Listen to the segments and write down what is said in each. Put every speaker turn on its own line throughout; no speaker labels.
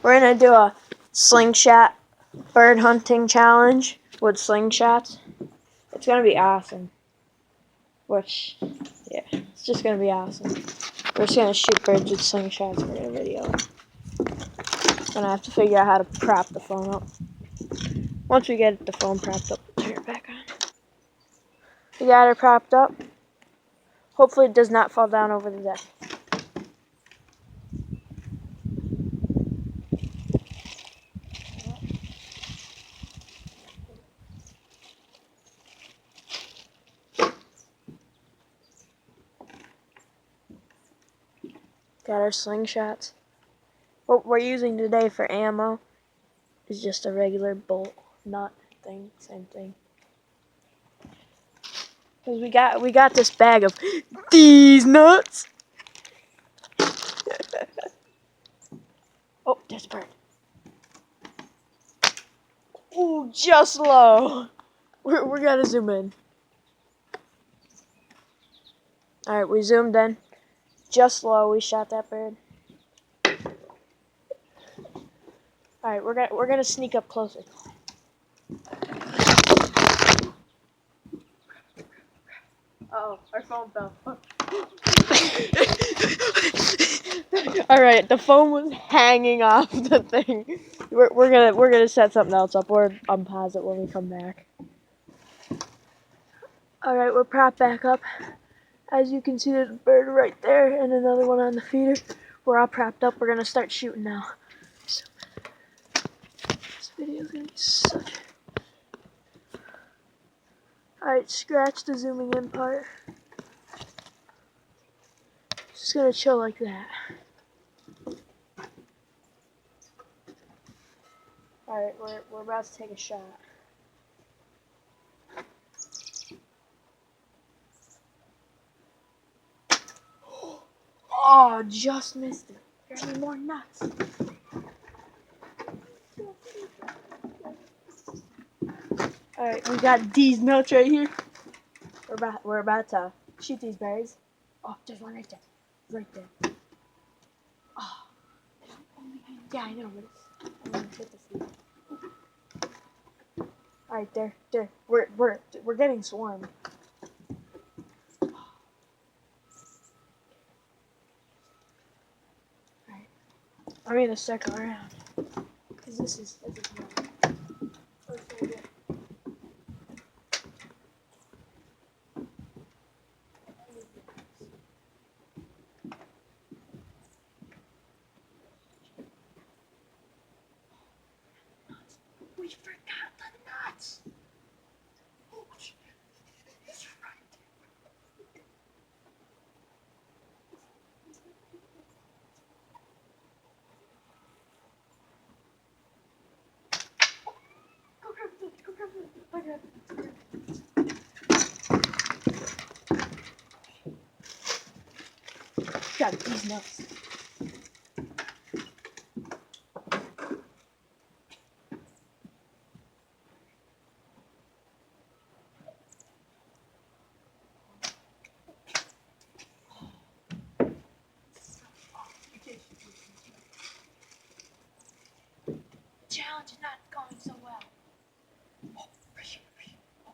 We're gonna do a slingshot bird hunting challenge with slingshots. It's gonna be awesome. Which, yeah, it's just gonna be awesome. We're just gonna shoot birds with slingshots for a video. Gonna have to figure out how to prop the phone up. Once we get the phone propped up, we'll turn it back on. We got it propped up. Hopefully it does not fall down over the deck. Got our slingshots. What we're using today for ammo is just a regular bolt nut thing, same thing. Cause we got this bag of these nuts. Oh, there's a bird. Ooh, just low. We're gonna zoom in. All right, we zoomed in. Just low, we shot that bird. All right, we're gonna sneak up closer. Oh, our phone fell. All right, the phone was hanging off the thing. We're gonna set something else up. Or unpause it when we come back. All right, we're propped back up. As you can see, there's a bird right there and another one on the feeder. We're all propped up. We're gonna start shooting now. So, this video's gonna be such. All right, scratch the zooming in part. Just gonna chill like that. All right, we're about to take a shot. Oh, just missed it. There's any more nuts. All right, we got these nuts right here. We're about to shoot these berries. Oh, there's one right there. Right there. Oh, yeah, I know, but I'm gonna hit this one. All right, there. We're getting swarmed. All right, I'm gonna circle around because this is wrong. We forgot the nuts. Oh, it's right there. Go grab it. Go grab it. Go grab it. Got these nuts. Challenge is not going so well. Oh, pressure. Oh,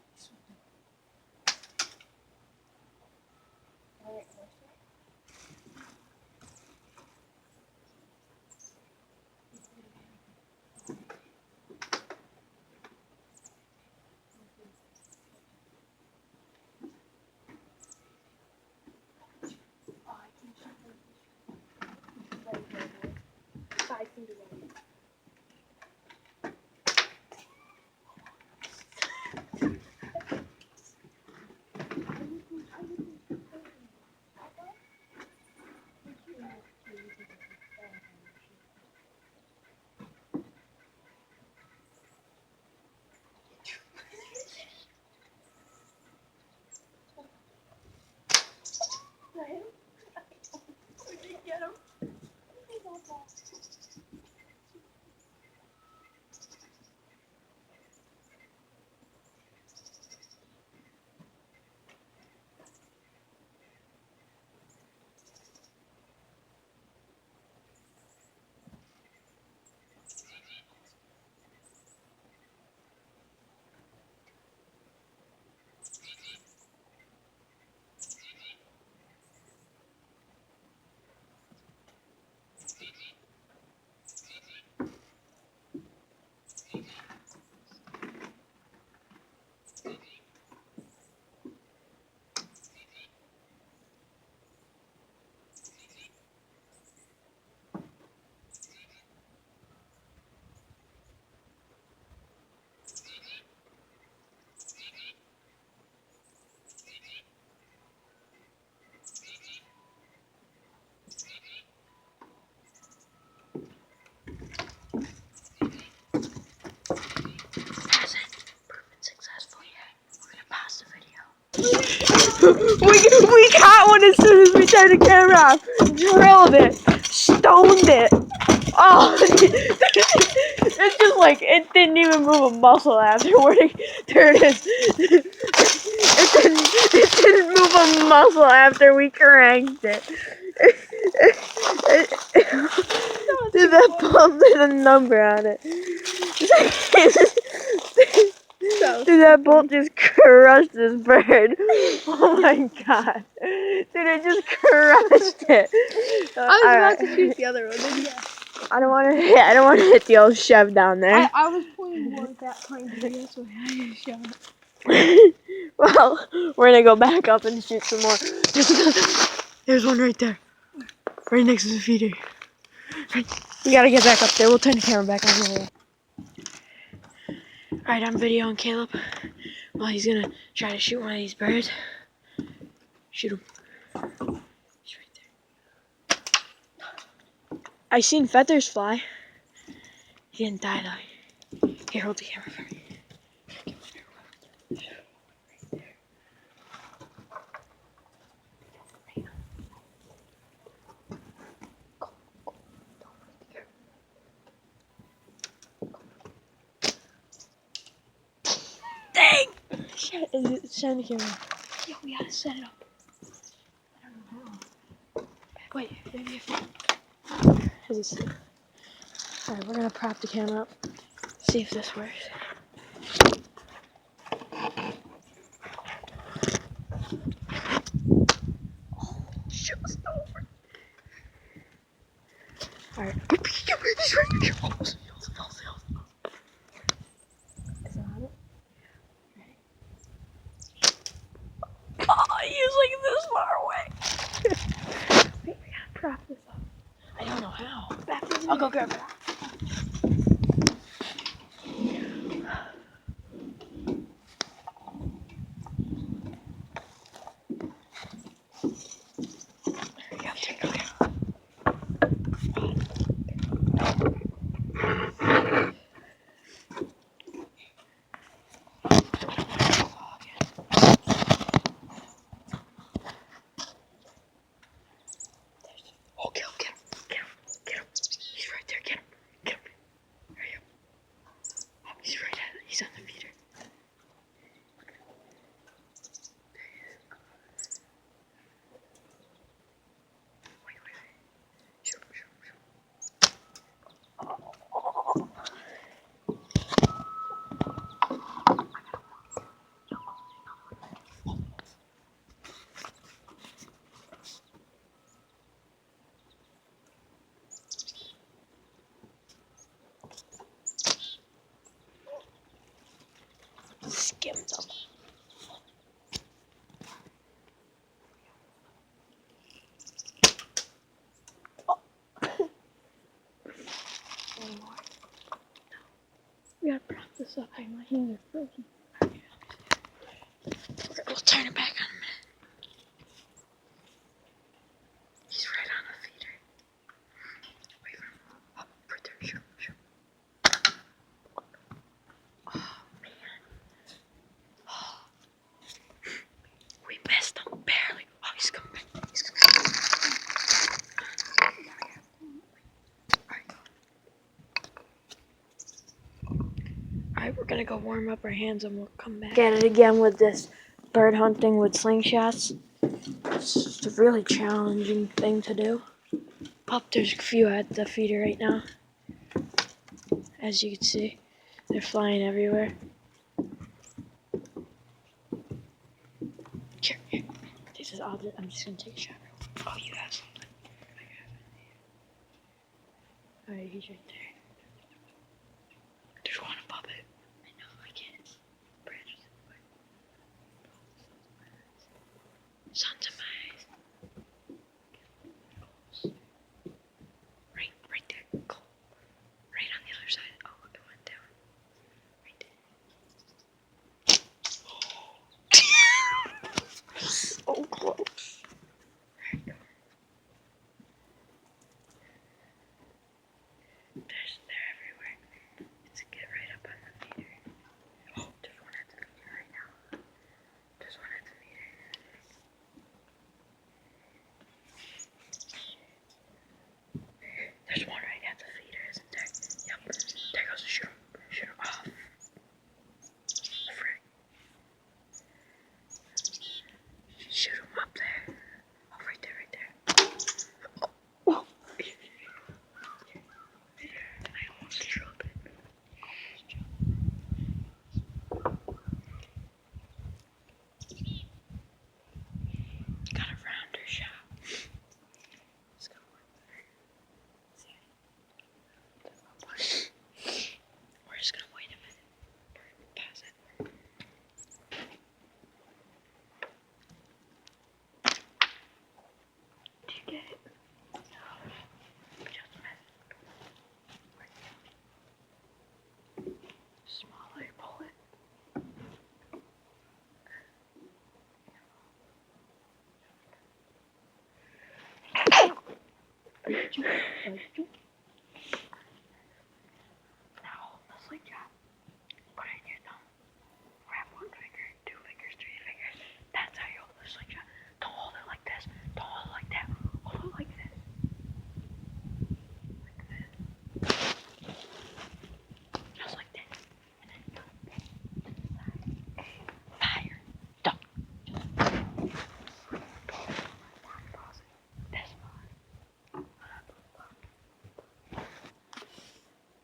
one as soon as we turned the camera off. Drilled it. Stoned it. Oh, it's just like, it didn't even move a muscle afterward. There it is. It didn't move a muscle after we cranked it. Did that pump did a number on it? Dude, that bolt just crushed this bird. Oh my god. Dude, it just crushed it.
I was about to shoot the other one, then yeah.
I don't want to hit the old Chev down there.
I was pointing towards that pine tree, that's why I just shot it.
Well, we're gonna go back up and shoot some more. There's one right there. Right next to the feeder. We gotta get back up there. We'll turn the camera back on. Alright, I'm videoing Caleb. Well, he's gonna try to shoot one of these birds. Shoot him. He's right there. I seen feathers fly. He didn't die though. Here, hold the camera for me. Dang! Shit, it's trying to camera. Yo, we gotta set it up. I don't know how. Wait, maybe if Alright, we're gonna prop the camera up. See if this works. Oh, just over. Alright. He's right here. Is that on it? Ready? Oh, he's like this far away. Wait, we gotta prop this up. I don't know how. I'll go grab it. He's on the feeder. Wait. Shoot him. Skimmed him. We gotta prop this up. My hands are frozen. We'll turn it back on a minute. He's right on the feeder. Wait for him. Oh, right there. Shoot him. Oh, man. Oh. We missed him barely. Oh, he's coming back. Alright, we're gonna go warm up our hands and we'll come back. Get it again with this bird hunting with slingshots. It's just a really challenging thing to do. Oh, there's a few at the feeder right now. As you can see, they're flying everywhere. Here. This is odd. I'm just gonna take a shot. Oh, you have something. Alright, he's right there. There's one above it. I know, I can't. Branches in the way. Sun's in my eyes. Right there. Cool. Right on the other side. Oh, it went down. Right there. So close. There you go. Now, the slingshot. Put it in your thumb. Grab one finger, two fingers, three fingers. That's how you hold the slingshot. Don't hold it like this. Don't hold it like that. Hold it like this. Like this. Just like that. And then you fire. Don't. Pause it. This one.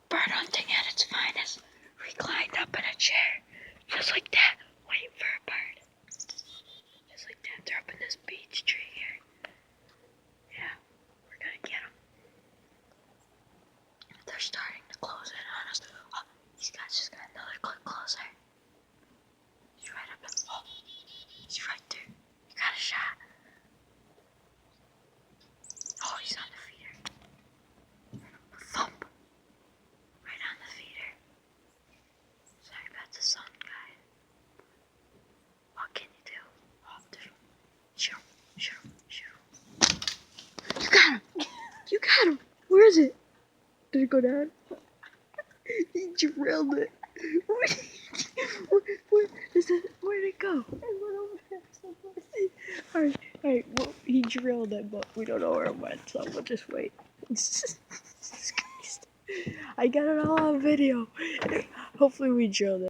Bird hunting at its finest. Reclined up in a chair. Just like that. Waiting for a bird. Just like that. They're up in this beech tree here. Yeah. We're gonna get them. They're starting to close in on us. Oh, these guys just got another click closer. He's right up in. Oh, he's right there. You got a shot. Oh, he's on the feeder. Thump. Right on the feeder. Sorry about the sun, guys. What can you do? Oh, shoot him. Shoot him. Shoot him. You got him. You got him. Where is it? Did it go down? He drilled it. Where'd it go? Alright, well, he drilled it, but we don't know where it went, so we'll just wait. I got it all on video. Hopefully we drilled it.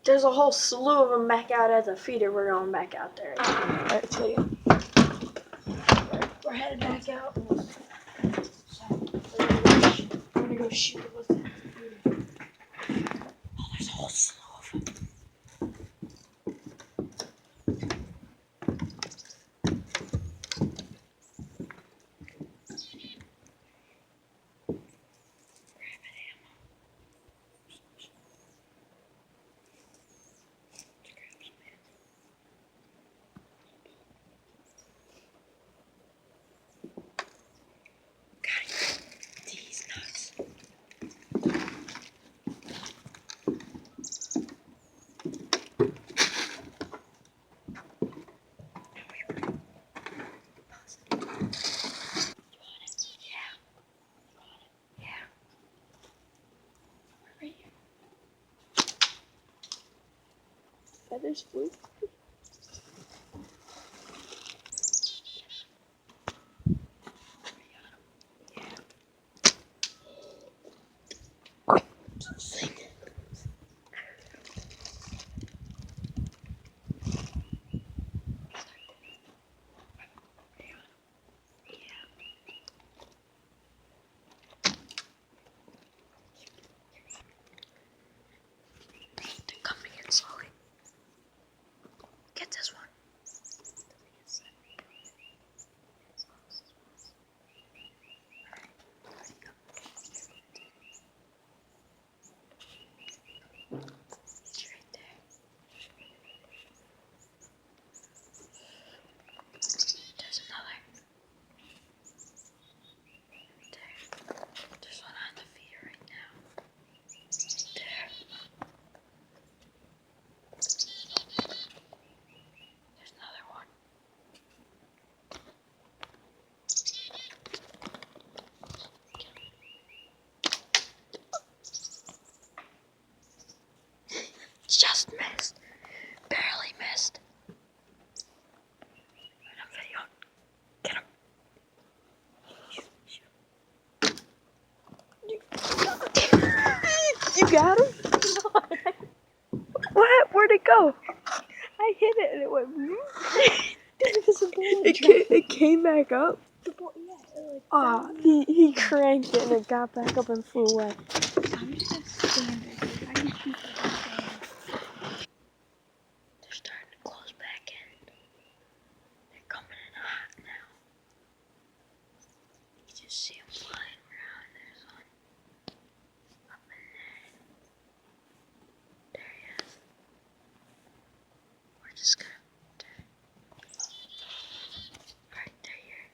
There's a whole slew of them back out at the feeder. We're going back out there. Alright, so yeah. We're headed back out. I'm gonna go shoot it with it. Oh, there's a whole slew of them. These nuts. Feathers flew. They're coming in slowly. Get this one. He's right there. There's another. There. There's one on the feeder right now. There. There's another one. Just missed. Barely missed. Right on video. Get him. You got him? What? Where'd it go?
I hit it and it went.
It came back up. Ah, he cranked it and it got back up and flew away.
I'm just gonna stand there. I can shoot the
They're starting to close back in. They're coming in hot now. You just see them flying around. There's one up in there. There he is. We're just gonna. Right there.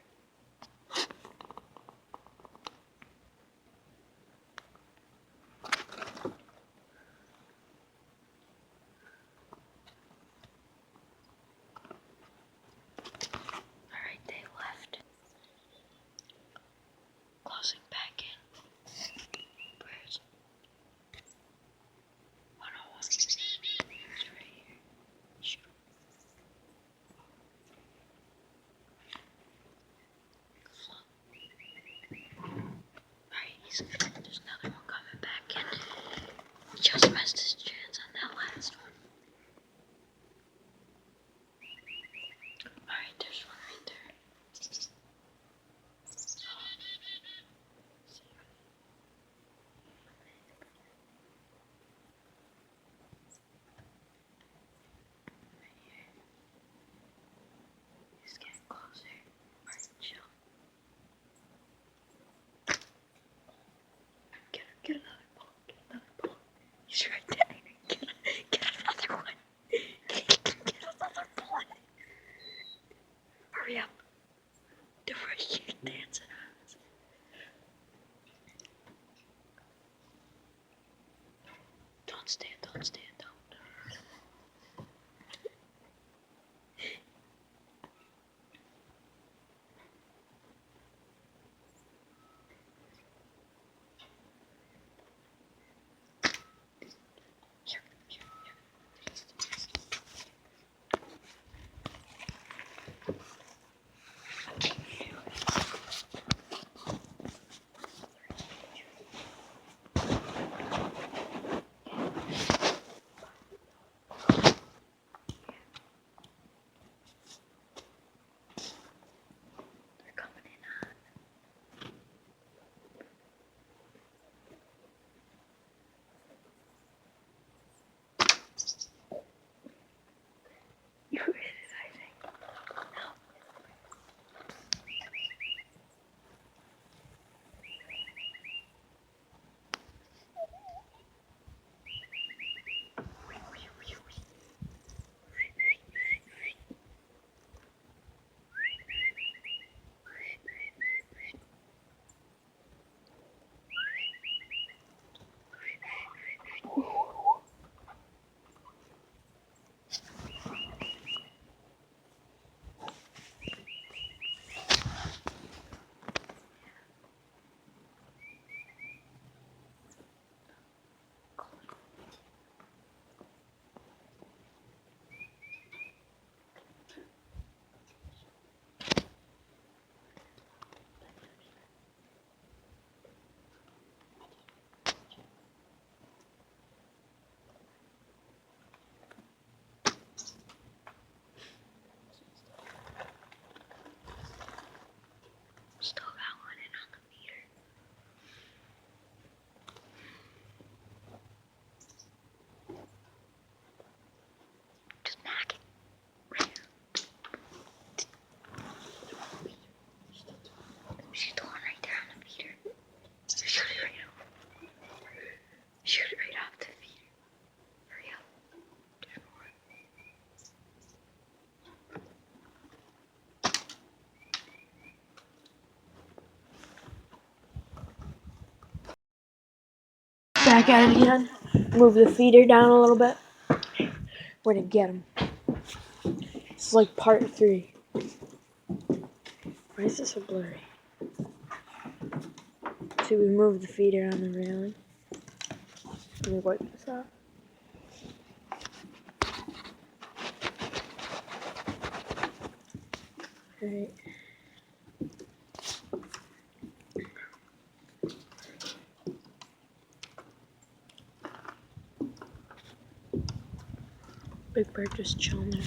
There's another one coming back in. He just missed his chance on that last one. Alright, there's one right there. He's getting closer. Alright, chill. Get another ball. Get another ball. He's right there. Get another one. Get another one. Hurry up. The first you're dancing on us. Don't stand, don't. They're coming in hot. You hit it, I think. No. Still got one in on the meter. Just knock it. She's the one right there on the meter. Shoot it right off. Shoot it right off the meter. Hurry up. There's more. Back at it again. Move the feeder down a little bit. We're gonna get him. This is like part 3. Why is this so blurry? See, we moved the feeder on the railing. Let me wipe this off. Alright. Big Bird just chilling there.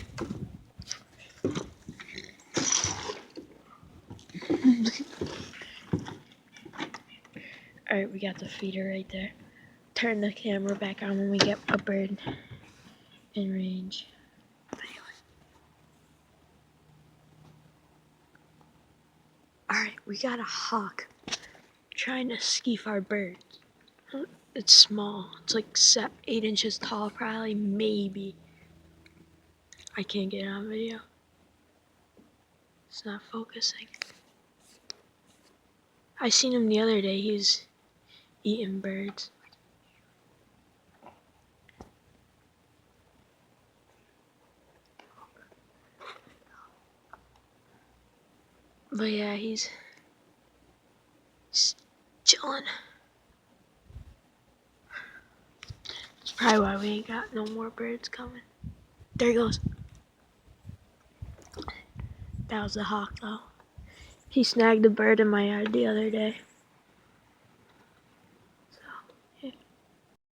Alright, we got the feeder right there. Turn the camera back on when we get a bird in range. Alright, we got a hawk trying to skeef our bird. It's small. It's like 8 inches tall, probably, maybe. I can't get it on video. It's not focusing. I seen him the other day. He was eating birds. But yeah, he's chilling. That's probably why we ain't got no more birds coming. There he goes. That was the hawk, though. He snagged a bird in my yard the other day.